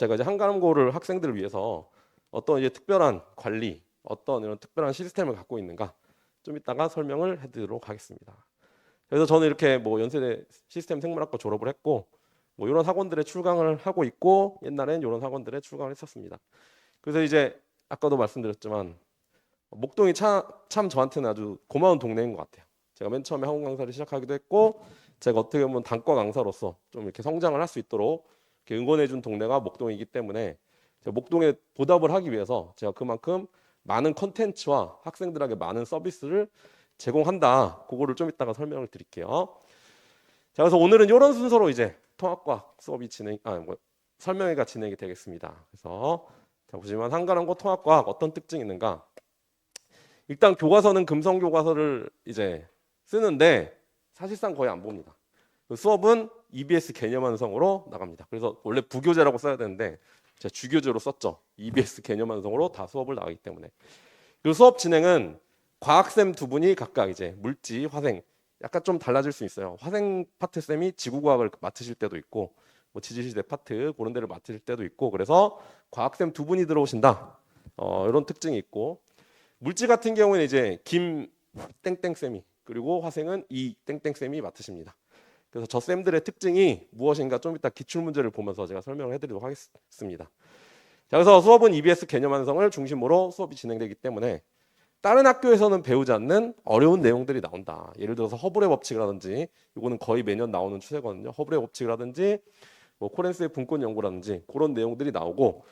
제가 이제 한가람고를 학생들을 위해서 어떤 이제 특별한 관리, 어떤 이런 특별한 시스템을 갖고 있는가 좀 이따가 설명을 해드리도록 하겠습니다. 그래서 저는 이렇게 뭐 연세대 시스템 생물학과 졸업을 했고 뭐 이런 학원들에 출강을 하고 있고 옛날엔 이런 학원들에 출강을 했었습니다. 그래서 이제 아까도 말씀드렸지만 목동이 참 저한테는 아주 고마운 동네인 것 같아요. 제가 맨 처음에 학원 강사를 시작하기도 했고 제가 어떻게 보면 단과 강사로서 좀 이렇게 성장을 할 수 있도록 이렇게 응원해준 동네가 목동이기 때문에 제가 목동에 보답을 하기 위해서 제가 그만큼 많은 컨텐츠와 학생들에게 많은 서비스를 제공한다. 그거를 좀 이따가 설명을 드릴게요. 자, 그래서 오늘은 이런 순서로 이제 통합과학 수업이 설명회가 진행이 되겠습니다. 그래서 자, 보시면 한가람고 통합과학 어떤 특징이 있는가? 일단 교과서는 금성 교과서를 이제 쓰는데 사실상 거의 안 봅니다. 수업은 EBS 개념 완성으로 나갑니다. 그래서 원래 부교재라고 써야 되는데 제가 주교재로 썼죠. EBS 개념 완성으로 다 수업을 나가기 때문에. 그 수업 진행은 과학쌤 두 분이 각각 이제 물지, 화생 약간 좀 달라질 수 있어요. 화생 파트 쌤이 지구과학을 맡으실 때도 있고 뭐 지질시대 파트 그런 데를 맡으실 때도 있고 그래서 과학쌤 두 분이 들어오신다. 이런 특징이 있고 물질 같은 경우는 이제 김 땡땡 쌤이 그리고 화생은 이 땡땡 쌤이 맡으십니다. 그래서 저 쌤들의 특징이 무엇인가 좀 이따 기출 문제를 보면서 제가 설명을 해드리도록 하겠습니다. 자, 그래서 수업은 EBS 개념 완성을 중심으로 수업이 진행되기 때문에 다른 학교에서는 배우지 않는 어려운 내용들이 나온다. 예를 들어서 허블의 법칙이라든지 이거는 거의 매년 나오는 추세거든요. 허블의 법칙이라든지 뭐 코렌스의 분권 연구라든지 그런 내용들이 나오고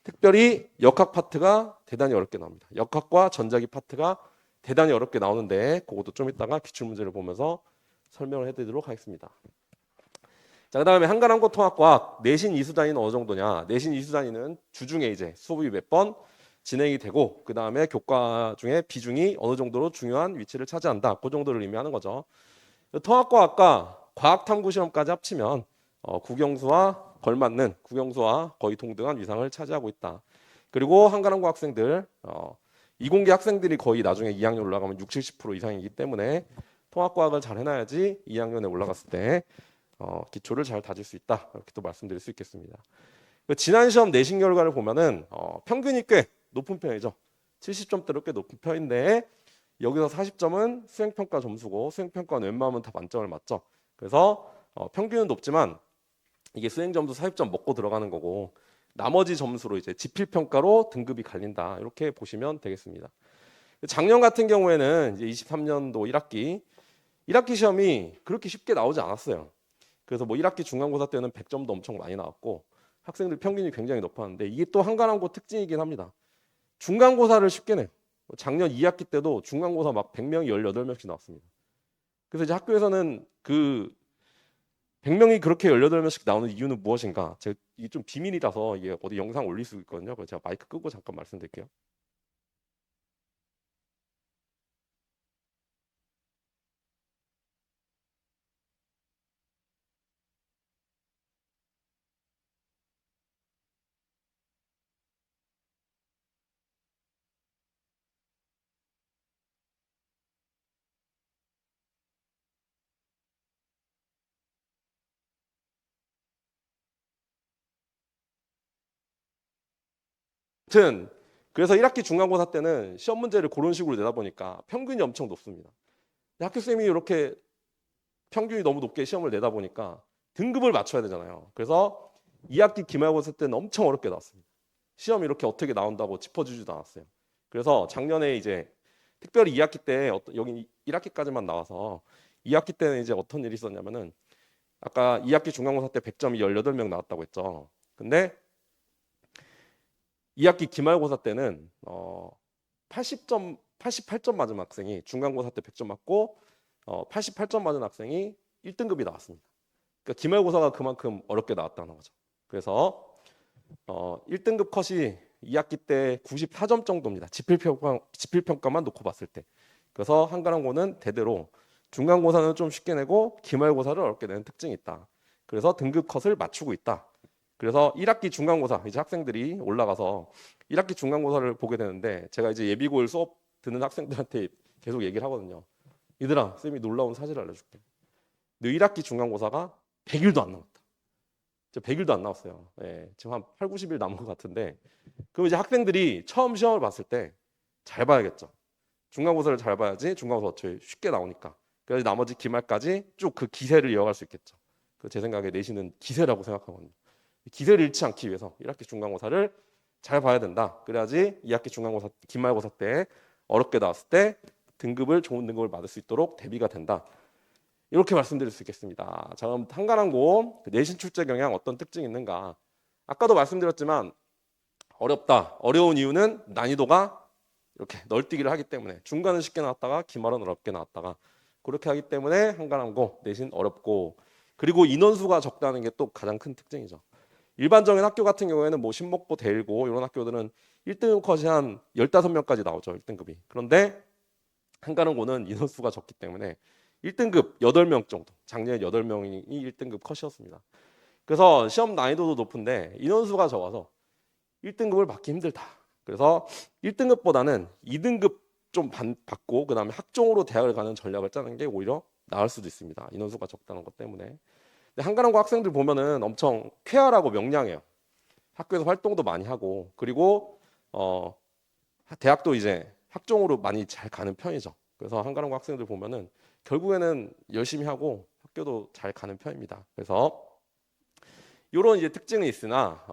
특별히 역학 파트가 대단히 어렵게 나옵니다. 역학과 전자기 파트가 대단히 어렵게 나오는데 그것도 좀 이따가 기출 문제를 보면서 설명을 해드리도록 하겠습니다. 자, 그다음에 한가람고 통합과학 내신 이수단위는 어느 정도냐? 내신 이수단위는 주중에 이제 수업이 몇 번 진행이 되고 그다음에 교과 중에 비중이 어느 정도로 중요한 위치를 차지한다. 그 정도를 의미하는 거죠. 통합과학과 과학탐구 시험까지 합치면 국영수와 걸맞는 국영수와 거의 동등한 위상을 차지하고 있다. 그리고 한가람고 학생들 이공계 학생들이 거의 나중에 2학년 올라가면 60-70% 이상이기 때문에 통합과학을 잘 해놔야지 2학년에 올라갔을 때 기초를 잘 다질 수 있다. 이렇게 또 말씀드릴 수 있겠습니다. 지난 시험 내신 결과를 보면은 평균이 꽤 높은 편이죠. 70점대로 꽤 높은 편인데 여기서 40점은 수행평가 점수고 수행평가는 웬만하면 다 만점을 맞죠. 그래서 평균은 높지만 이게 수행점수 40점 먹고 들어가는 거고 나머지 점수로 이제 지필평가로 등급이 갈린다. 이렇게 보시면 되겠습니다. 작년 같은 경우에는 이제 23년도 1학기 시험이 그렇게 쉽게 나오지 않았어요. 그래서 뭐 1학기 중간고사 때는 100점도 엄청 많이 나왔고 학생들 평균이 굉장히 높았는데 이게 또 한가람고 특징이긴 합니다. 중간고사를 쉽게 내요. 작년 2학기 때도 중간고사 막 100명이 18명씩 나왔습니다. 그래서 이제 학교에서는 그 100명이 그렇게 18명씩 나오는 이유는 무엇인가? 제가 이게 좀 비밀이라서 이게 어디 영상 올릴 수 있거든요. 그래서 제가 마이크 끄고 잠깐 말씀드릴게요. 아무튼 그래서 1학기 중간고사 때는 시험 문제를 그런 식으로 내다 보니까 평균이 엄청 높습니다. 학교 쌤이 이렇게 평균이 너무 높게 시험을 내다 보니까 등급을 맞춰야 되잖아요. 그래서 2학기 기말고사 때는 엄청 어렵게 나왔습니다. 시험 이렇게 어떻게 나온다고 짚어주지도 않았어요. 그래서 작년에 이제 특별히 2학기 때 여기 1학기까지만 나와서 2학기 때는 이제 어떤 일이 있었냐면은 아까 2학기 중간고사 때 100점이 18명 나왔다고 했죠. 근데 2학기 기말고사 때는 80점, 88점 맞은 학생이 중간고사 때 100점 맞고 88점 맞은 학생이 1등급이 나왔습니다. 그러니까 기말고사가 그만큼 어렵게 나왔다는 거죠. 그래서 1등급 컷이 2학기 때 94점 정도입니다. 지필평가만 놓고 봤을 때. 그래서 한가람고는 대대로 중간고사는 좀 쉽게 내고 기말고사를 어렵게 내는 특징이 있다. 그래서 등급 컷을 맞추고 있다. 그래서 1학기 중간고사 이제 학생들이 올라가서 1학기 중간고사를 보게 되는데 제가 이제 예비고일 수업 듣는 학생들한테 계속 얘기를 하거든요. 얘들아, 쌤이 놀라운 사실을 알려줄게. 너 1학기 중간고사가 100일도 안 남았다. 저 100일도 안 남았어요. 예, 지금 한 8, 90일 남은 것 같은데 그럼 이제 학생들이 처음 시험을 봤을 때 잘 봐야겠죠. 중간고사를 잘 봐야지 중간고사 어차피 쉽게 나오니까. 그래서 나머지 기말까지 쭉 그 기세를 이어갈 수 있겠죠. 제 생각에 내신은 기세라고 생각하거든요. 기세를 잃지 않기 위해서 1학기 중간고사를 잘 봐야 된다. 그래야지 2학기 중간고사, 기말고사 때 어렵게 나왔을 때 좋은 등급을 받을 수 있도록 대비가 된다. 이렇게 말씀드릴 수 있겠습니다. 자, 그럼 한가람고 내신 출제 경향 어떤 특징이 있는가? 아까도 말씀드렸지만 어렵다. 어려운 이유는 난이도가 이렇게 널뛰기를 하기 때문에 중간은 쉽게 나왔다가 기말은 어렵게 나왔다가 그렇게 하기 때문에 한가람고 내신 어렵고 그리고 인원수가 적다는 게 또 가장 큰 특징이죠. 일반적인 학교 같은 경우에는 뭐 신목고, 대일고 이런 학교들은 1등급 컷이 한 15명까지 나오죠. 1등급이. 그런데 한가람고는 인원수가 적기 때문에 1등급 8명 정도, 작년에 8명이 1등급 컷이었습니다. 그래서 시험 난이도도 높은데 인원수가 적어서 1등급을 받기 힘들다. 그래서 1등급보다는 2등급 좀 받고 그 다음에 학종으로 대학을 가는 전략을 짜는 게 오히려 나을 수도 있습니다. 인원수가 적다는 것 때문에. 근데 한가람고 학생들 보면은 엄청 쾌활하고 명량해요. 학교에서 활동도 많이 하고 그리고 대학도 이제 학종으로 많이 잘 가는 편이죠. 그래서 한가람고 학생들 보면은 결국에는 열심히 하고 학교도 잘 가는 편입니다. 그래서 이런 이제 특징이 있으나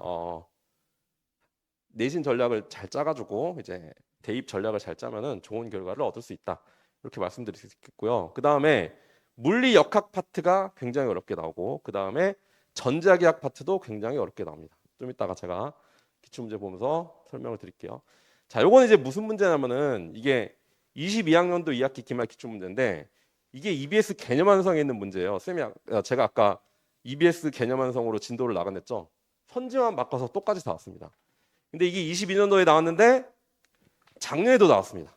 내신 전략을 잘 짜가지고 이제 대입 전략을 잘 짜면은 좋은 결과를 얻을 수 있다. 이렇게 말씀드릴 수 있겠고요. 그 다음에 물리 역학 파트가 굉장히 어렵게 나오고 그 다음에 전자기학 파트도 굉장히 어렵게 나옵니다. 좀 이따가 제가 기출문제 보면서 설명을 드릴게요. 자, 요거는 이제 무슨 문제냐면은 이게 22학년도 2학기 기말 기출문제인데 이게 EBS 개념 완성에 있는 문제예요. 제가 아까 EBS 개념 완성으로 진도를 나가냈죠. 선지만 바꿔서 똑같이 나왔습니다. 근데 이게 22년도에 나왔는데 작년에도 나왔습니다.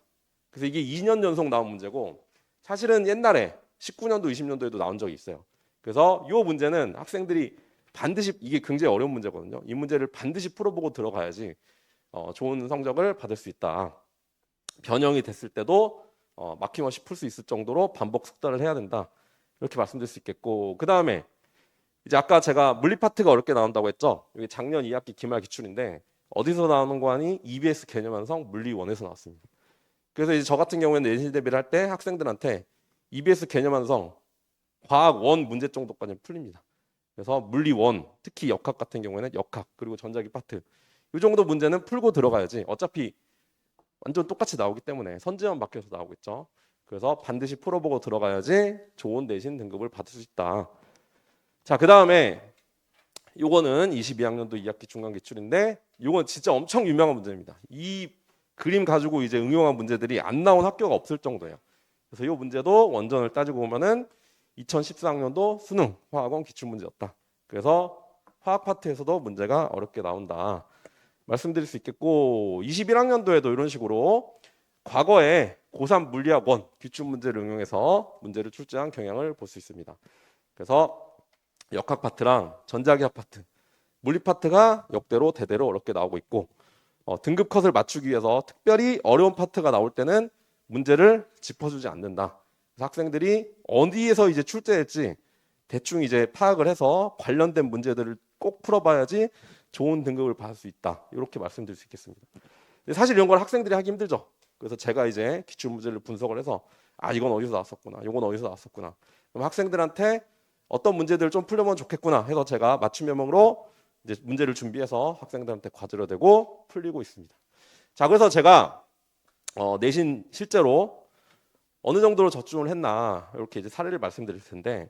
그래서 이게 2년 연속 나온 문제고 사실은 옛날에 19년도, 20년도에도 나온 적이 있어요. 그래서 이 문제는 학생들이 반드시 이게 굉장히 어려운 문제거든요. 이 문제를 반드시 풀어보고 들어가야지 좋은 성적을 받을 수 있다. 변형이 됐을 때도 막힘없이 풀 수 있을 정도로 반복 숙달을 해야 된다. 이렇게 말씀드릴 수 있겠고 그 다음에 이제 아까 제가 물리 파트가 어렵게 나온다고 했죠. 이게 작년 2학기 기말 기출인데 어디서 나오는 거 아니? EBS 개념 완성 물리 1에서 나왔습니다. 그래서 이제 저 같은 경우에는 내신 대비를 할 때 학생들한테 EBS 개념 완성 과학 1 문제 정도까지 풀립니다. 그래서 물리 1 특히 역학 같은 경우에는 역학 그리고 전자기 파트 이 정도 문제는 풀고 들어가야지 어차피 완전 똑같이 나오기 때문에 선지만 바뀌어서 나오겠죠. 그래서 반드시 풀어보고 들어가야지 좋은 내신 등급을 받을 수 있다. 자, 그 다음에 요거는 22학년도 2학기 중간 기출인데 요건 진짜 엄청 유명한 문제입니다. 이 그림 가지고 이제 응용한 문제들이 안 나온 학교가 없을 정도예요. 그래서 이 문제도 원전을 따지고 보면은 2014학년도 수능 화학원 기출문제였다. 그래서 화학 파트에서도 문제가 어렵게 나온다. 말씀드릴 수 있겠고 21학년도에도 이런 식으로 과거에 고3 물리학 1 기출문제를 응용해서 문제를 출제한 경향을 볼 수 있습니다. 그래서 역학 파트랑 전자기학 파트, 물리 파트가 역대로 대대로 어렵게 나오고 있고 등급 컷을 맞추기 위해서 특별히 어려운 파트가 나올 때는 문제를 짚어주지 않는다. 그래서 학생들이 어디에서 이제 출제할지 대충 이제 파악을 해서 관련된 문제들을 꼭 풀어봐야지 좋은 등급을 받을 수 있다. 이렇게 말씀드릴 수 있겠습니다. 근데 사실 이런 걸 학생들이 하기 힘들죠. 그래서 제가 이제 기출 문제를 분석을 해서 이건 어디서 나왔었구나, 이건 어디서 나왔었구나. 그럼 학생들한테 어떤 문제들을 좀 풀려면 좋겠구나 해서 제가 맞춤 명령으로 이제 문제를 준비해서 학생들한테 과제로 대고 풀리고 있습니다. 자, 그래서 제가 내신 실제로 어느 정도로 저중을 했나 이렇게 이제 사례를 말씀드릴 텐데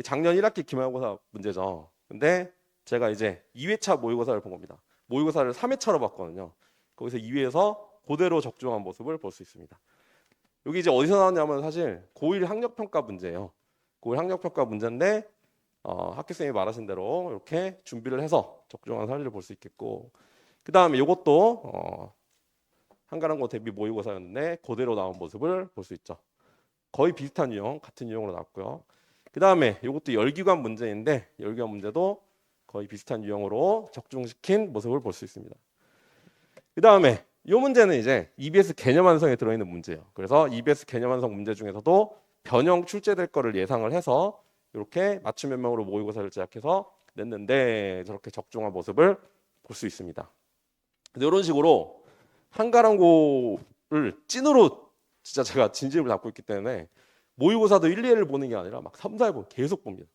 작년 1학기 기말고사 문제죠. 근데 제가 이제 2회차 모의고사를 본 겁니다. 모의고사를 3회차로 봤거든요. 거기서 2회에서 그대로 적중한 모습을 볼 수 있습니다. 여기 이제 어디서 나왔냐면 사실 고1 학력평가 문제예요. 고1 학력평가 문제인데 학교생이 말하신 대로 이렇게 준비를 해서 적중한 사례를 볼 수 있겠고 그 다음에 이것도 한가람고 대비 모의고사였는데 그대로 나온 모습을 볼 수 있죠. 거의 비슷한 유형, 같은 유형으로 나왔고요. 그 다음에 이것도 열기관 문제인데 열기관 문제도 거의 비슷한 유형으로 적중시킨 모습을 볼 수 있습니다. 그 다음에 이 문제는 이제 EBS 개념 완성에 들어있는 문제예요. 그래서 EBS 개념 완성 문제 중에서도 변형 출제될 거를 예상을 해서 이렇게 맞춤 변명으로 모의고사를 제작해서 냈는데 저렇게 적중한 모습을 볼 수 있습니다. 이런 식으로 한가람고를 찐으로 진짜 제가 진심을 담고 있기 때문에 모의고사도 1, 2회를 보는 게 아니라 막 3, 4회 계속 봅니다.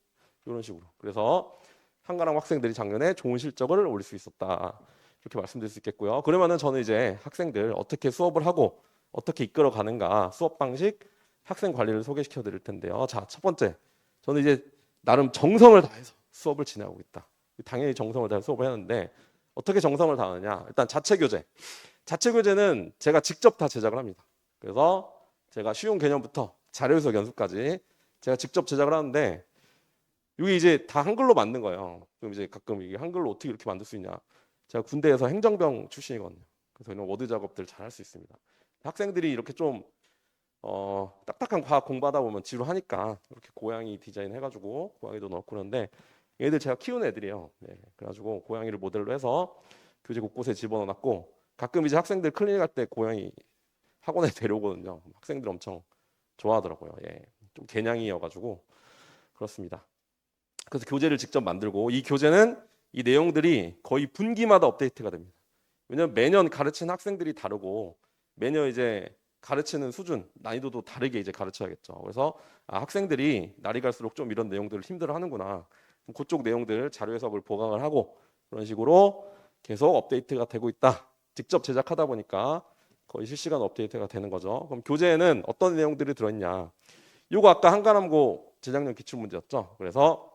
이런 식으로. 그래서 한가람 학생들이 작년에 좋은 실적을 올릴 수 있었다. 이렇게 말씀드릴 수 있겠고요. 그러면은 저는 이제 학생들 어떻게 수업을 하고 어떻게 이끌어 가는가 수업 방식, 학생 관리를 소개시켜 드릴 텐데요. 자, 첫 번째. 저는 이제 나름 정성을 다해서 수업을 진행하고 있다. 당연히 정성을 다해서 수업을 하는데 어떻게 정성을 다하느냐? 일단 자체 교재. 자체 교재는 제가 직접 다 제작을 합니다. 그래서 제가 쉬운 개념부터 자료 해석 연습까지 제가 직접 제작을 하는데 이게 이제 다 한글로 만든 거예요. 그럼 이제 가끔 이게 한글로 어떻게 이렇게 만들 수 있냐? 제가 군대에서 행정병 출신이거든요. 그래서 이런 워드 작업들 잘 할 수 있습니다. 학생들이 이렇게 좀 딱딱한 과학 공부하다 보면 지루하니까 이렇게 고양이 디자인 해가지고 고양이도 넣고 그러는데 얘들 제가 키우는 애들이에요. 네, 그래가지고 고양이를 모델로 해서 교재 곳곳에 집어넣어놨고 가끔 이제 학생들 클리닉 할 때 고양이 학원에 데려오거든요. 학생들 엄청 좋아하더라고요. 예, 좀 개냥이여가지고 그렇습니다. 그래서 교재를 직접 만들고 이 교재는 이 내용들이 거의 분기마다 업데이트가 됩니다. 왜냐하면 매년 가르치는 학생들이 다르고 매년 이제 가르치는 수준, 난이도도 다르게 이제 가르쳐야겠죠. 그래서 학생들이 날이 갈수록 좀 이런 내용들을 힘들어하는구나. 그쪽 내용들 자료 해석을 보강을 하고 그런 식으로 계속 업데이트가 되고 있다. 직접 제작하다 보니까 거의 실시간 업데이트가 되는 거죠. 그럼 교재에는 어떤 내용들이 들어있냐? 이거 아까 한가람고 재작년 기출문제였죠. 그래서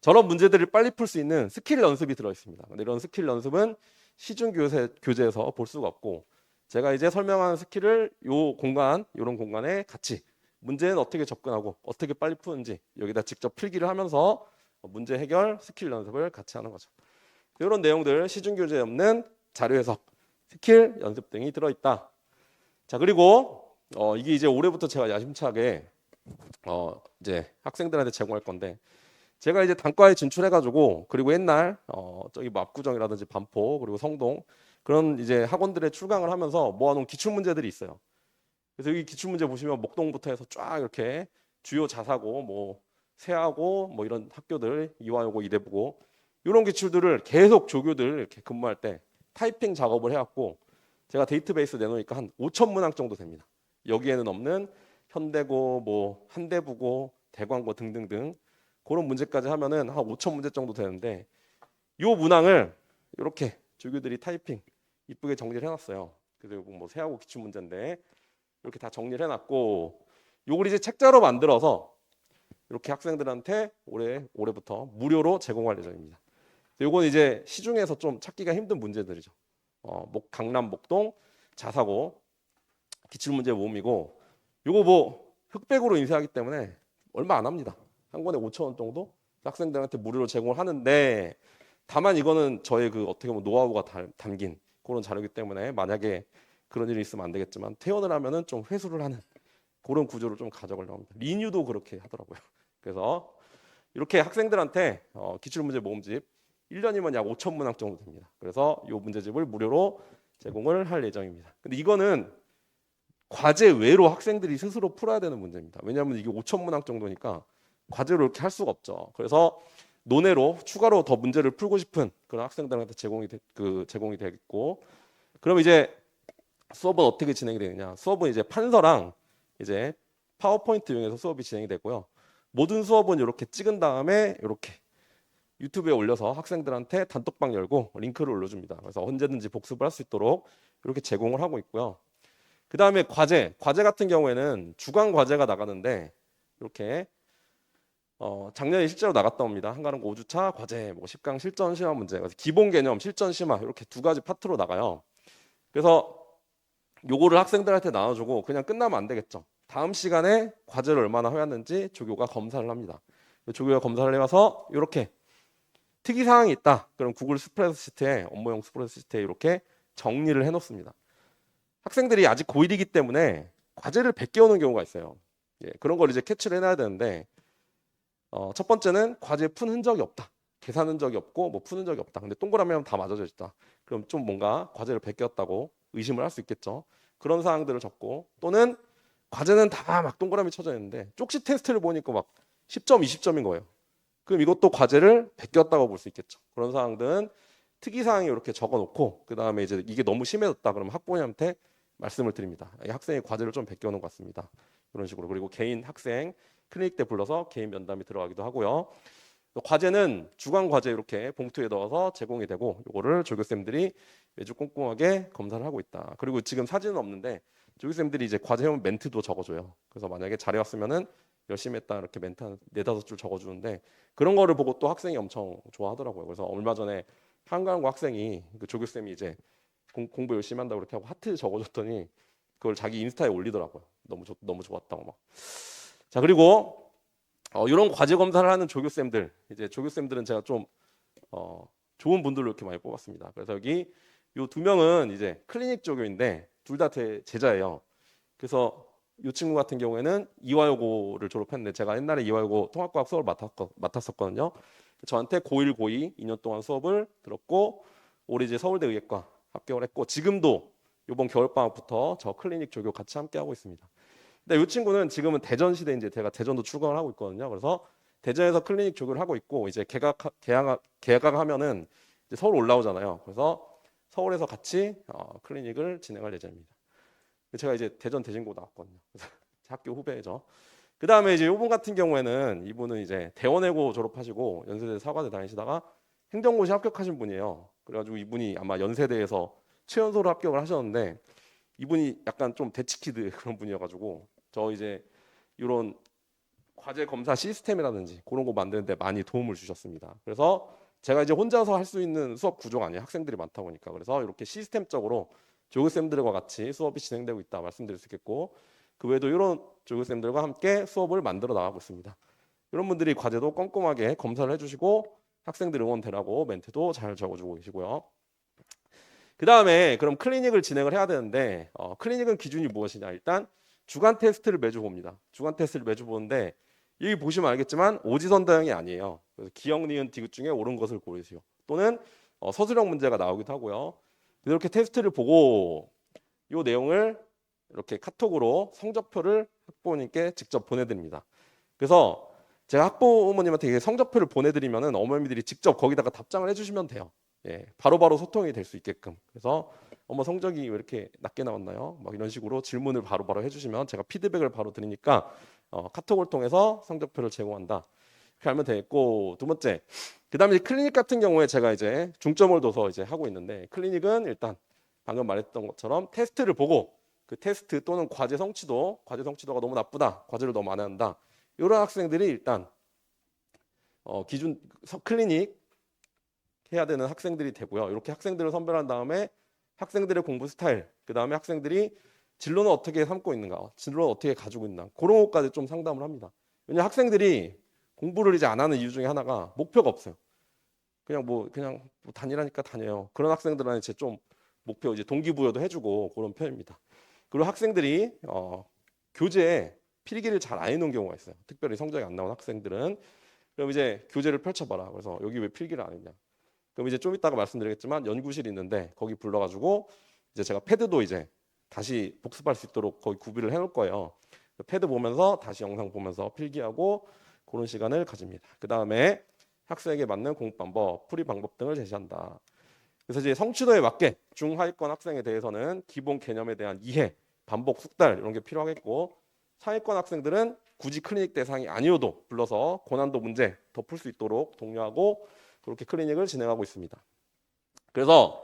저런 문제들을 빨리 풀 수 있는 스킬 연습이 들어있습니다. 근데 이런 스킬 연습은 시중 교재에서 볼 수가 없고 제가 이제 설명하는 스킬을 요 공간, 이런 공간에 같이 문제는 어떻게 접근하고 어떻게 빨리 푸는지 여기다 직접 필기를 하면서 문제 해결, 스킬 연습을 같이 하는 거죠. 이런 내용들 시중 교재에 없는 자료 해석, 스킬 연습 등이 들어있다. 자, 그리고 이게 이제 올해부터 제가 야심차게 이제 학생들한테 제공할 건데 제가 이제 단과에 진출해가지고 그리고 옛날 저기 뭐 압구정이라든지 반포 그리고 성동 그런 이제 학원들에 출강을 하면서 모아놓은 기출 문제들이 있어요. 그래서 여기 기출 문제 보시면 목동부터 해서 쫙 이렇게 주요 자사고 뭐 세하고 뭐 이런 학교들 이화여고 이대부고 이런 기출들을 계속 조교들 이렇게 근무할 때 타이핑 작업을 해왔고 제가 데이터베이스 내놓으니까 한 5천 문항 정도 됩니다. 여기에는 없는 현대고 뭐 한대부고 대광고 등등등 그런 문제까지 하면은 한 5천 문제 정도 되는데 이 문항을 이렇게 조교들이 타이핑 이쁘게 정리를 해놨어요. 그리고 뭐 세하고 기출 문제인데 이렇게 다 정리를 해놨고 요걸 이제 책자로 만들어서 이렇게 학생들한테 올해부터 무료로 제공할 예정입니다. 요건 이제 시중에서 좀 찾기가 힘든 문제들이죠. 강남 목동 자사고 기출 문제 모음이고 요거 뭐 흑백으로 인쇄하기 때문에 얼마 안 합니다. 한 권에 5천 원 정도 학생들한테 무료로 제공을 하는데 다만 이거는 저의 그 어떻게 보면 노하우가 담긴 그런 자료이기 때문에 만약에 그런 일이 있으면 안 되겠지만 퇴원을 하면은 좀 회수를 하는 그런 구조를 좀 가져가려고 합니다. 리뉴도 그렇게 하더라고요. 그래서 이렇게 학생들한테 기출문제 모음집 1년이면 약 5천 문항 정도 됩니다. 그래서 이 문제집을 무료로 제공을 할 예정입니다. 근데 이거는 과제 외로 학생들이 스스로 풀어야 되는 문제입니다. 왜냐하면 이게 5천 문항 정도니까 과제로 이렇게 할 수가 없죠. 그래서 논외로 추가로 더 문제를 풀고 싶은 그런 학생들한테 제공이 되겠고, 그럼 이제 수업은 어떻게 진행이 되느냐? 수업은 이제 판서랑 이제 파워포인트 이용해서 수업이 진행이 되고요. 모든 수업은 이렇게 찍은 다음에 이렇게 유튜브에 올려서 학생들한테 단톡방 열고 링크를 올려줍니다. 그래서 언제든지 복습을 할 수 있도록 이렇게 제공을 하고 있고요. 그 다음에 과제 같은 경우에는 주간 과제가 나가는데 이렇게 작년에 실제로 나갔다 옵니다. 한가람고 5주차 과제, 뭐 10강 실전 심화 문제, 그래서 기본 개념, 실전 심화 이렇게 두 가지 파트로 나가요. 그래서 요거를 학생들한테 나눠주고 그냥 끝나면 안 되겠죠. 다음 시간에 과제를 얼마나 해왔는지 조교가 검사를 합니다. 조교가 검사를 해와서 이렇게 특이 사항이 있다. 그럼 구글 스프레드시트에 업무용 스프레드시트에 이렇게 정리를 해놓습니다. 학생들이 아직 고1이기 때문에 과제를 100개 오는 경우가 있어요. 예, 그런 걸 이제 캐치를 해놔야 되는데 첫 번째는 과제 푼 흔적이 없다. 계산 흔적이 없고 뭐 푸는 적이 없다. 근데 동그라미 하면 다 맞아져 있다. 그럼 좀 뭔가 과제를 베꼈다고 의심을 할 수 있겠죠. 그런 사항들을 적고 또는 과제는 다 막 동그라미 쳐져 있는데 쪽지 테스트를 보니까 막 10점, 20점인 거예요. 그럼 이것도 과제를 베꼈다고 볼 수 있겠죠. 그런 사항들은 특이사항이 이렇게 적어놓고 그 다음에 이제 이게 너무 심해졌다 그러면 학부모님한테 말씀을 드립니다. 이 학생이 과제를 좀 베껴놓은 것 같습니다. 이런 식으로. 그리고 개인 학생 클리닉 때 불러서 개인 면담이 들어가기도 하고요. 과제는 주간 과제 이렇게 봉투에 넣어서 제공이 되고 이거를 조교쌤들이 매주 꼼꼼하게 검사를 하고 있다. 그리고 지금 사진은 없는데 조교쌤들이 이제 과제 해온 멘트도 적어줘요. 그래서 만약에 잘해왔으면은 열심히 했다 이렇게 멘트 한 4-5줄 적어주는데 그런 거를 보고 또 학생이 엄청 좋아하더라고요. 그래서 얼마 전에 한강고 학생이 그 조교쌤이 이제 공부 열심히 한다고 이렇게 하고 하트 적어줬더니 그걸 자기 인스타에 올리더라고요. 너무 좋았다고 막. 자, 그리고 이런 과제 검사를 하는 조교쌤들, 이제 조교쌤들은 제가 좀 좋은 분들로 이렇게 많이 뽑았습니다. 그래서 여기 요 2명은 이제 클리닉 조교인데 둘 다 제자예요. 그래서 이 친구 같은 경우에는 이화여고를 졸업했는데 제가 옛날에 이화여고 통합과학 수업을 맡았었거든요. 저한테 고1, 고2 2년 동안 수업을 들었고 올해 이제 서울대 의예과 합격을 했고 지금도 이번 겨울방학부터 저 클리닉 조교 같이 함께 하고 있습니다. 근데 이 친구는 지금은 대전시대 이제 제가 대전도 출강을 하고 있거든요. 그래서 대전에서 클리닉 조교를 하고 있고 이제 개강하면은 이제 서울 올라오잖아요. 그래서 서울에서 같이 클리닉을 진행할 예정입니다. 제가 이제 대전 대진고 나왔거든요. 그래서 학교 후배죠. 그 다음에 이제 이분 같은 경우에는 이분은 이제 대원외고 졸업하시고 연세대 사과대 다니시다가 행정고시 합격하신 분이에요. 그래가지고 이분이 아마 연세대에서 최연소로 합격을 하셨는데 이분이 약간 좀 대치키드 그런 분이어가지고 저 이제 이런 과제 검사 시스템이라든지 그런 거 만드는데 많이 도움을 주셨습니다. 그래서 제가 이제 혼자서 할 수 있는 수업 구조가 아니에요. 학생들이 많다 보니까. 그래서 이렇게 시스템적으로 조교쌤들과 같이 수업이 진행되고 있다 말씀드릴 수 있겠고 그 외에도 이런 조교쌤들과 함께 수업을 만들어 나가고 있습니다. 이런 분들이 과제도 꼼꼼하게 검사를 해주시고 학생들 응원되라고 멘트도 잘 적어주고 계시고요. 그 다음에 그럼 클리닉을 진행을 해야 되는데 클리닉은 기준이 무엇이냐. 일단 주간 테스트를 매주 봅니다. 주간 테스트를 매주 보는데 여기 보시면 알겠지만 오지선다형이 아니에요. 그래서 기역, 니은, 디귿 중에 옳은 것을 고르세요. 또는 서술형 문제가 나오기도 하고요. 이렇게 테스트를 보고 이 내용을 이렇게 카톡으로 성적표를 학부모님께 직접 보내드립니다. 그래서 제가 학부모님한테 성적표를 보내드리면은 어머니들이 직접 거기다가 답장을 해주시면 돼요. 예, 바로바로 소통이 될 수 있게끔. 그래서 어머 성적이 왜 이렇게 낮게 나왔나요? 막 이런 식으로 질문을 바로바로 해주시면 제가 피드백을 바로 드리니까 카톡을 통해서 성적표를 제공한다. 이렇게 하면 되겠고 두 번째, 그다음에 클리닉 같은 경우에 제가 이제 중점을 둬서 이제 하고 있는데 클리닉은 일단 방금 말했던 것처럼 테스트를 보고 그 테스트 또는 과제 성취도가 너무 나쁘다, 과제를 너무 많이 한다. 이런 학생들이 일단 기준 클리닉 해야 되는 학생들이 되고요. 이렇게 학생들을 선별한 다음에 학생들의 공부 스타일, 그 다음에 학생들이 진로는 어떻게 삼고 있는가, 진로는 어떻게 가지고 있나 그런 것까지 좀 상담을 합니다. 왜냐하면 학생들이 공부를 이제 안 하는 이유 중에 하나가 목표가 없어요. 그냥 뭐 다니라니까 다녀요. 그런 학생들한테 이제 좀 목표 이제 동기부여도 해주고 그런 편입니다. 그리고 학생들이 교재에 필기를 잘 안 해놓은 경우가 있어요. 특별히 성적이 안 나온 학생들은. 그럼 이제 교재를 펼쳐봐라. 그래서 여기 왜 필기를 안 했냐. 그럼 이제 좀 이따가 말씀드리겠지만 연구실이 있는데 거기 불러가지고 이제 제가 패드도 이제 다시 복습할 수 있도록 거기 구비를 해놓을 거예요. 패드 보면서 다시 영상 보면서 필기하고 그런 시간을 가집니다. 그 다음에 학생에게 맞는 공부 방법, 풀이 방법 등을 제시한다. 그래서 이제 성취도에 맞게 중하위권 학생에 대해서는 기본 개념에 대한 이해, 반복 숙달 이런 게 필요하겠고 상위권 학생들은 굳이 클리닉 대상이 아니어도 불러서 고난도 문제 더 풀 수 있도록 독려하고 그렇게 클리닉을 진행하고 있습니다. 그래서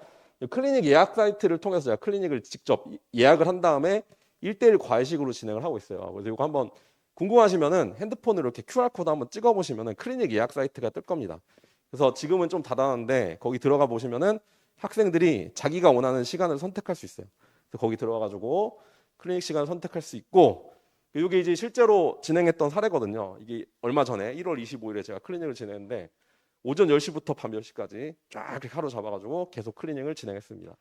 클리닉 예약 사이트를 통해서 제가 클리닉을 직접 예약을 한 다음에 1:1 과외식으로 진행을 하고 있어요. 그래서 이거 한번 궁금하시면은 핸드폰으로 이렇게 QR코드 한번 찍어 보시면은 클리닉 예약 사이트가 뜰 겁니다. 그래서 지금은 좀 닫아놨는데 거기 들어가 보시면은 학생들이 자기가 원하는 시간을 선택할 수 있어요. 그래서 거기 들어가 가지고 클리닉 시간을 선택할 수 있고 이게 이제 실제로 진행했던 사례거든요. 이게 얼마 전에 1월 25일에 제가 클리닉을 진행했는데 오전 10시부터 밤 10시까지 쫙 이렇게 하루 잡아가지고 계속 클리닉을 진행했습니다.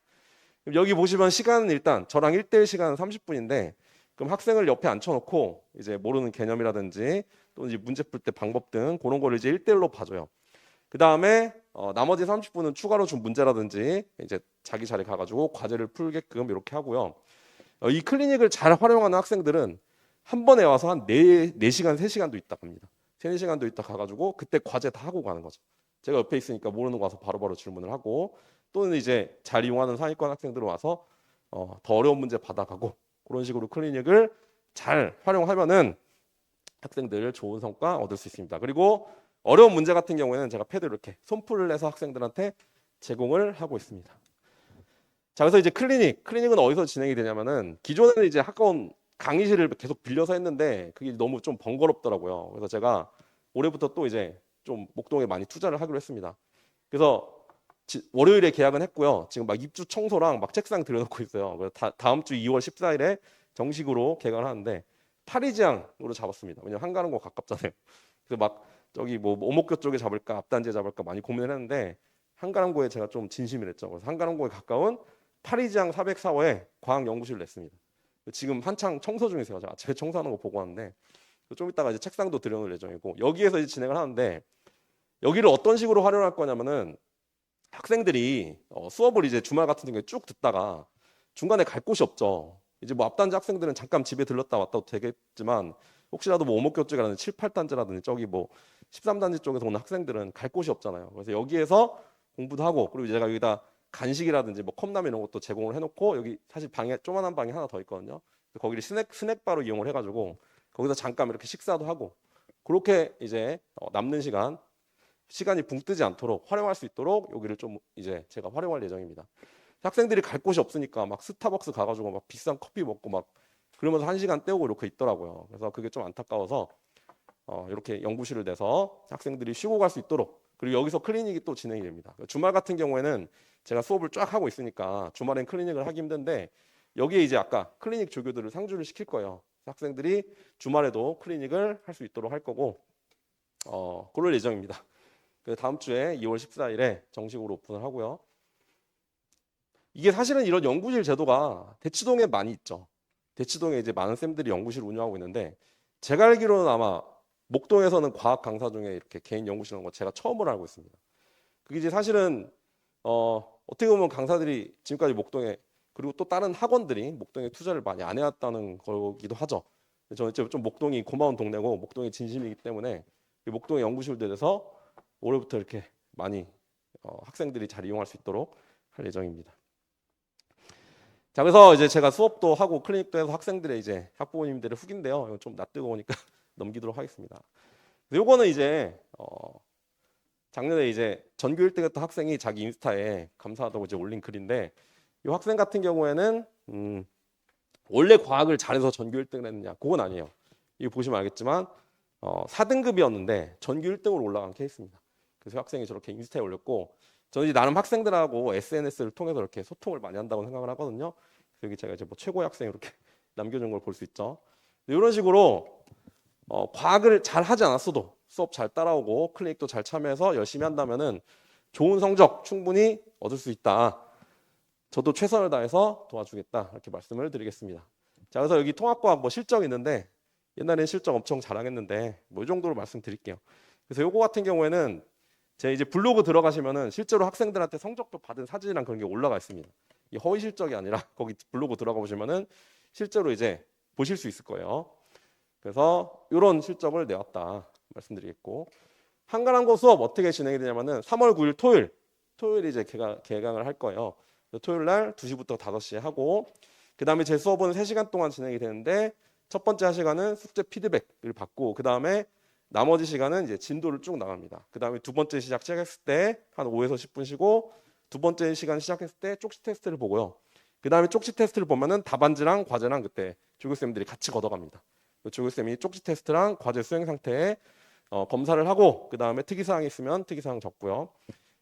여기 보시면 시간은 일단 저랑 1:1 시간은 30분인데 그럼 학생을 옆에 앉혀놓고 이제 모르는 개념이라든지 또는 이제 문제 풀 때 방법 등 그런 거를 이제 1:1로 봐줘요. 그 다음에 나머지 30분은 추가로 준 문제라든지 이제 자기 자리 가가지고 과제를 풀게끔 이렇게 하고요. 이 클리닉을 잘 활용하는 학생들은 한 번에 와서 한 4시간, 3시간도 있다고 합니다. 3-4시간도 있다 가가지고 그때 과제 다 하고 가는 거죠. 제가 옆에 있으니까 모르는 거 와서 바로바로 질문을 하고, 또는 이제 잘 이용하는 상위권 학생들 와서 더 어려운 문제 받아가고, 그런 식으로 클리닉을 잘 활용하면은 학생들 좋은 성과 얻을 수 있습니다. 그리고 어려운 문제 같은 경우에는 제가 패드 이렇게 손풀을 내서 학생들한테 제공을 하고 있습니다. 자, 그래서 이제 클리닉은 어디서 진행이 되냐면은, 기존에는 이제 학원 강의실을 계속 빌려서 했는데 그게 너무 좀 번거롭더라고요. 그래서 제가 올해부터 또 이제 좀 목동에 많이 투자를 하기로 했습니다. 그래서 월요일에 계약은 했고요. 지금 막 입주 청소랑 막 책상 들여놓고 있어요. 그래서 다음 주 2월 14일에 정식으로 개강을 하는데 파리지앙으로 잡았습니다. 왜냐면 한가람고 가깝잖아요. 그래서 막 저기 뭐 오목교 쪽에 잡을까 앞단지에 잡을까 많이 고민을 했는데 한가람고에 제가 좀 진심이 됐죠. 그래서 한가람고에 가까운 파리지앙 404호에 과학연구실을 냈습니다. 지금 한창 청소 중이세요. 제가 아침에 청소하는 거 보고 왔는데 좀 이따가 이제 책상도 들여놓을 예정이고, 여기에서 이제 진행을 하는데, 여기를 어떤 식으로 활용할 거냐면은 학생들이 수업을 이제 주말 같은 경우에 쭉 듣다가 중간에 갈 곳이 없죠. 이제 뭐 앞단지 학생들은 잠깐 집에 들렀다 왔다 되겠지만, 혹시라도 뭐 오목교 쪽이라든지 7, 8단지라든지 저기 뭐 13단지 쪽에서 오는 학생들은 갈 곳이 없잖아요. 그래서 여기에서 공부도 하고, 그리고 제가 여기다 간식이라든지 뭐 컵라면 이런 것도 제공을 해놓고, 여기 사실 방에 조만한 방이 하나 더 있거든요. 거기를 스낵바로 이용을 해가지고 거기서 잠깐 이렇게 식사도 하고, 그렇게 이제 남는 시간이 붕 뜨지 않도록 활용할 수 있도록 여기를 좀 이제 제가 활용할 예정입니다. 학생들이 갈 곳이 없으니까 막 스타벅스 가가지고 막 비싼 커피 먹고 막 그러면서 1시간 때우고 이렇게 있더라고요. 그래서 그게 좀 안타까워서 이렇게 연구실을 내서 학생들이 쉬고 갈 수 있도록, 그리고 여기서 클리닉이 또 진행이 됩니다. 주말 같은 경우에는 제가 수업을 쫙 하고 있으니까 주말엔 클리닉을 하기 힘든데, 여기에 이제 아까 클리닉 조교들을 상주를 시킬 거예요. 학생들이 주말에도 클리닉을 할 수 있도록 할 거고, 그럴 예정입니다. 다음 주에 2월 14일에 정식으로 오픈을 하고요. 이게 사실은 이런 연구실 제도가 대치동에 많이 있죠. 대치동에 이제 많은 쌤들이 연구실 운영하고 있는데, 제가 알기로는 아마 목동에서는 과학 강사 중에 이렇게 개인 연구실 하는 거 제가 처음으로 알고 있습니다. 그게 이제 사실은 어떻게 보면 강사들이 지금까지 목동에, 그리고 또 다른 학원들이 목동에 투자를 많이 안 해왔다는 거기도 하죠. 저는 좀 목동이 고마운 동네고 목동이 진심이기 때문에 목동의 연구실들에 대해서 올해부터 이렇게 많이 학생들이 잘 이용할 수 있도록 할 예정입니다. 자, 그래서 이제 제가 수업도 하고 클리닉도 해서 학생들의 이제 학부모님들의 후기인데요. 이거 좀 낯뜨거우니까 넘기도록 하겠습니다. 요거는 이제 작년에 이제 전교 1등했던 학생이 자기 인스타에 감사하다고 이제 올린 글인데, 이 학생 같은 경우에는 원래 과학을 잘해서 전교 1등을 했느냐, 그건 아니에요. 이거 보시면 알겠지만 4등급이었는데 전교 1등으로 올라간 케이스입니다. 그래서 학생이 저렇게 인스타에 올렸고, 저는 이제 나름 학생들하고 SNS를 통해서 이렇게 소통을 많이 한다고 생각을 하거든요. 여기 제가 이제 뭐 최고의 학생 이렇게 남겨준 걸 볼 수 있죠. 이런 식으로 과학을 잘 하지 않았어도 수업 잘 따라오고 클리닉도 잘 참여해서 열심히 한다면은 좋은 성적 충분히 얻을 수 있다. 저도 최선을 다해서 도와주겠다, 이렇게 말씀을 드리겠습니다. 자, 그래서 여기 통합과학 뭐 실적 있는데, 옛날엔 실적 엄청 잘하겠는데 뭐 이 정도로 말씀드릴게요. 그래서 요거 같은 경우에는 제 이제 블로그 들어가시면은 실제로 학생들한테 성적표 받은 사진이랑 그런 게 올라가 있습니다. 이 허위 실적이 아니라 거기 블로그 들어가 보시면은 실제로 이제 보실 수 있을 거예요. 그래서 이런 실적을 내왔다 말씀드리겠고, 한가람고 수업 어떻게 진행이 되냐면은 3월 9일 토요일 이제 개강을 할 거예요. 토요일 날 2시부터 5시에 하고, 그 다음에 제 수업은 3시간 동안 진행이 되는데, 첫 번째 시간은 숙제 피드백을 받고, 그 다음에 나머지 시간은 이제 진도를 쭉 나갑니다. 그 다음에 두 번째 시작했을 때 한 5에서 10분 쉬고, 두 번째 시간 시작했을 때 쪽지 테스트를 보고요. 그 다음에 쪽지 테스트를 보면은 답안지랑 과제랑 그때 조교쌤들이 같이 걷어갑니다. 조교쌤이 쪽지 테스트랑 과제 수행 상태에 검사를 하고, 그 다음에 특이사항이 있으면 특이사항 적고요.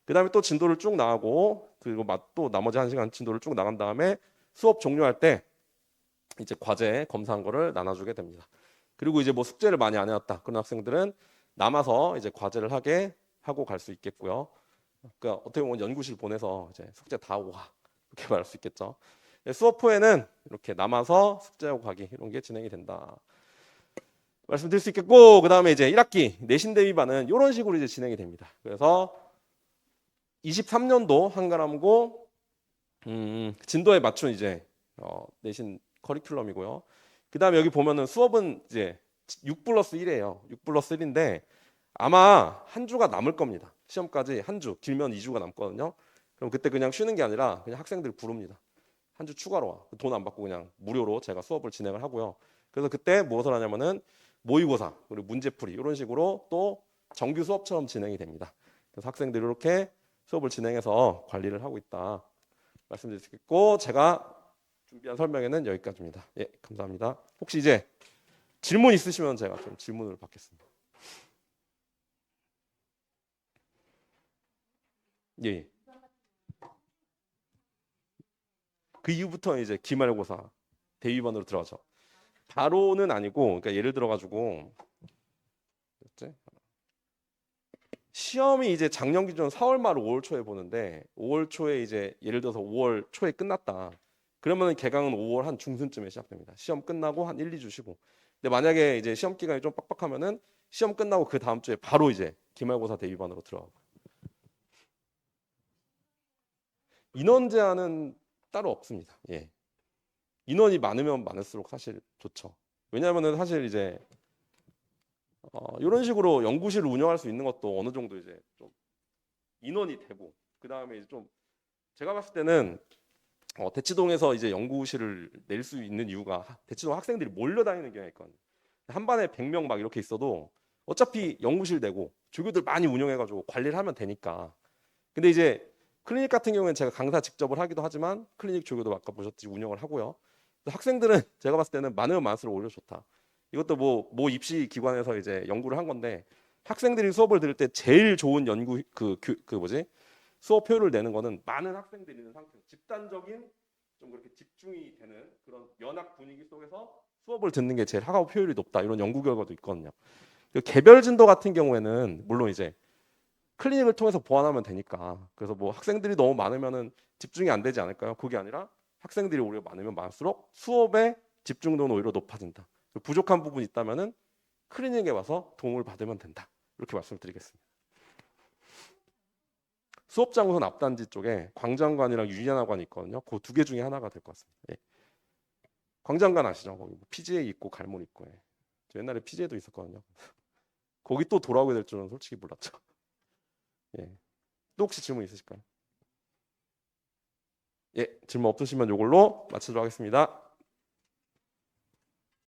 그 다음에 또 진도를 쭉 나가고, 그리고 또 나머지 1시간 진도를 쭉 나간 다음에 수업 종료할 때 이제 과제 검사한 거를 나눠주게 됩니다. 그리고 이제 뭐 숙제를 많이 안 해왔다 그런 학생들은 남아서 이제 과제를 하고 갈 수 있겠고요. 그러니까 어떻게 보면 연구실 보내서 이제 숙제 다 하고 가, 이렇게 말할 수 있겠죠. 수업 후에는 이렇게 남아서 숙제하고 가기, 이런 게 진행이 된다 말씀드릴 수 있겠고, 그 다음에 이제 1학기 내신 대비반은 이런 식으로 이제 진행이 됩니다. 그래서 23년도 한가람고 진도에 맞춘 이제 내신 커리큘럼이고요. 그 다음에 여기 보면은 수업은 이제 6 플러스 1이에요. 6 플러스 1인데 아마 한 주가 남을 겁니다. 시험까지 한 주, 길면 2주가 남거든요. 그럼 그때 그냥 쉬는 게 아니라 그냥 학생들 부릅니다. 한 주 추가로 와. 돈 안 받고 그냥 무료로 제가 수업을 진행을 하고요. 그래서 그때 무엇을 하냐면은 모의고사 그리고 문제풀이 이런 식으로 또 정규 수업처럼 진행이 됩니다. 그래서 학생들이 이렇게 수업을 진행해서 관리를 하고 있다 말씀드릴 수 있고, 제가 준비한 설명에는 여기까지입니다. 예, 감사합니다. 혹시 이제 질문 있으시면 제가 좀 질문을 받겠습니다. 예. 예. 그 이후부터 이제 기말고사 대위반으로 들어가죠. 바로는 아니고, 그러니까 예를 들어 가지고 시험이 이제 작년 기준 4월 말 5월 초에 보는데 5월 초에 이제 예를 들어서 5월 초에 끝났다. 그러면 개강은 5월 한 중순쯤에 시작됩니다. 시험 끝나고 한 1, 2주 쉬고. 근데 만약에 이제 시험 기간이 좀 빡빡하면은 시험 끝나고 그 다음 주에 바로 이제 기말고사 대위반으로 들어가고. 인원 제한은 따로 없습니다. 예. 인원이 많으면 많을수록 사실 좋죠. 왜냐하면은 사실 이제 이런 식으로 연구실을 운영할 수 있는 것도 어느 정도 이제 좀 인원이 되고, 그 다음에 이제 좀 제가 봤을 때는 대치동에서 이제 연구실을 낼 수 있는 이유가 대치동 학생들이 몰려다니는 경향이 있거든요. 한 반에 100명 막 이렇게 있어도 어차피 연구실 내고 조교들 많이 운영해가지고 관리를 하면 되니까. 근데 이제 클리닉 같은 경우에는 제가 강사 직접을 하기도 하지만 클리닉 조교도 아까 보셨듯이 운영을 하고요. 학생들은 제가 봤을 때는 많으면 많을수록 오히려 좋다. 이것도 뭐 입시 기관에서 이제 연구를 한 건데, 학생들이 수업을 들을 때 제일 좋은 연구 수업 효율을 내는 거는 많은 학생들이 있는 상태, 집단적인 좀 그렇게 집중이 되는 그런 연학 분위기 속에서 수업을 듣는 게 제일 학업 효율이 높다, 이런 연구 결과도 있거든요. 개별 진도 같은 경우에는 물론 이제 클리닉을 통해서 보완하면 되니까, 그래서 뭐 학생들이 너무 많으면은 집중이 안 되지 않을까요? 그게 아니라 학생들이 오히려 많으면 많을수록 수업의 집중도는 오히려 높아진다. 부족한 부분이 있다면은 클리닉에 와서 도움을 받으면 된다. 이렇게 말씀드리겠습니다. 수업장 우선 앞단지 쪽에 광장관이랑 유리하관이 있거든요. 그 두 개 중에 하나가 될 것 같습니다. 예. 광장관 아시죠? 거기 뭐 PGA 있고 갈문 있고. 예. 저 옛날에 PGA도 있었거든요. 거기 또 돌아오게 될 줄은 솔직히 몰랐죠. 예. 또 혹시 질문 있으실까요? 예, 질문 없으시면 이걸로 마치도록 하겠습니다.